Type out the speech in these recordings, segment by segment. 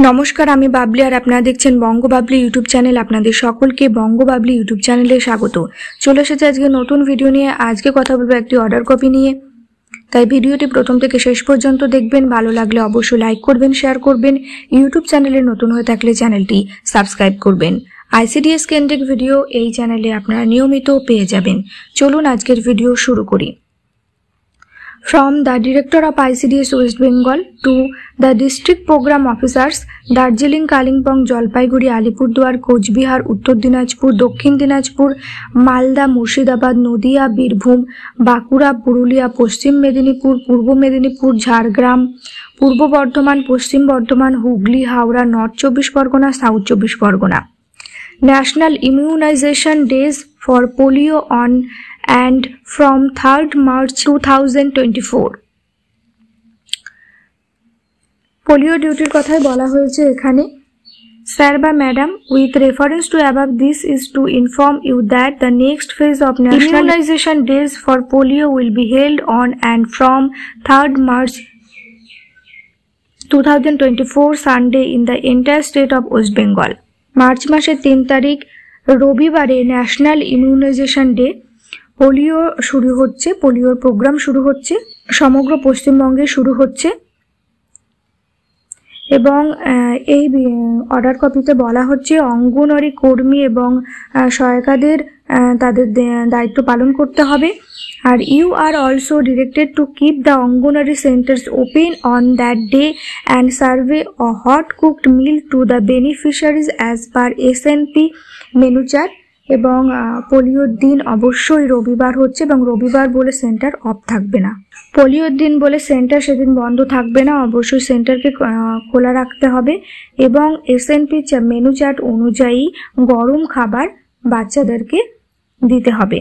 নমস্কার, আমি বাবলি আর আপনারা দেখছেন বঙ্গ বাবলি ইউটিউব চ্যানেল। আপনাদের সকলকে বঙ্গ বাবলি ইউটিউব চ্যানেলে স্বাগত। চলে এসেছে আজকে নতুন ভিডিও নিয়ে। আজকে কথা বলবো একটি অর্ডার কপি নিয়ে, তাই ভিডিওটি প্রথম থেকে শেষ পর্যন্ত দেখবেন। ভালো লাগলে অবশ্যই লাইক করবেন, শেয়ার করবেন। ইউটিউব চ্যানেলে নতুন হয়ে থাকলে চ্যানেলটি সাবস্ক্রাইব করবেন। আইসিডিএস কেন্দ্রিক ভিডিও এই চ্যানেলে আপনারা নিয়মিত পেয়ে যাবেন। চলুন আজকের ভিডিও শুরু করি। From the Director of ICDS West Bengal to the District Program Officers, Darjeeling, Kalimpong, Jalpaiguri, Alipurduar, Coachbihar, Uttor Dinajpur, Dokhin Dinajpur, Malda, Murshidabad, Nodia, Birbhum, Bankura, Purulia, Paschim Medinipur, Purbo Medinipur, Jhargram, Purbo Bardhaman, Paschim Bardhaman, Hugli, Howrah, North 24 Pargona, South 24 Pargona. National Immunization Days for Polio on and from 3rd March 2024. Polio ডিউটির কথাই বলা হয়েছে এখানে। Sir বা madam, with reference to above, this is to inform you that the next phase of National Immunization Days for Polio will be held on and from 3rd March 2024 Sunday in the entire state of West Bengal. March মাসের 3 তারিখ রবিবারে national immunisation day. Polio শুরু হচ্ছে, পোলিওর programme শুরু হচ্ছে, সমগ্র পশ্চিমবঙ্গে শুরু হচ্ছে। এবং এই অর্ডার কপিতে বলা হচ্ছে অঙ্গনওয়াড়ি কর্মী এবং সহায়িকাদের তাদের দায়িত্ব পালন করতে হবে। আর you are also directed to keep the anganwadi centres open on that day and serve a hot cooked meal to the beneficiaries as per SNP menu chart. এবং পোলিওর দিন অবশ্যই রবিবার হচ্ছে এবং রবিবার বলে সেন্টার অফ থাকবে না। পোলিওর দিন বলে সেন্টার সেদিন বন্ধ থাকবে না, অবশ্যই সেন্টারকে খোলা রাখতে হবে। এবং এসএনপি মেনু চার্ট অনুযায়ী গরম খাবার বাচ্চাদেরকে দিতে হবে।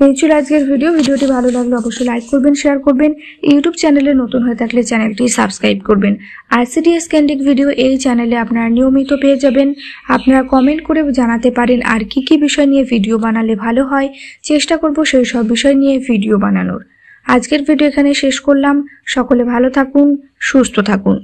এই ছিল আজকের ভিডিও। ভিডিওটি ভালো লাগলে অবশ্যই লাইক করবেন, শেয়ার করবেন। ইউটিউব চ্যানেলে নতুন হয়ে থাকলে চ্যানেলটি সাবস্ক্রাইব করবেন। আইসিডিএস কেন্দ্রিক ভিডিও এই চ্যানেলে আপনারা নিয়মিত পেয়ে যাবেন। আপনারা কমেন্ট করে জানাতে পারেন আর কি কি বিষয় নিয়ে ভিডিও বানালে ভালো হয়। চেষ্টা করব সেই সব বিষয় নিয়ে ভিডিও বানানোর। আজকের ভিডিও এখানে শেষ করলাম। সকলে ভালো থাকুন, সুস্থ থাকুন।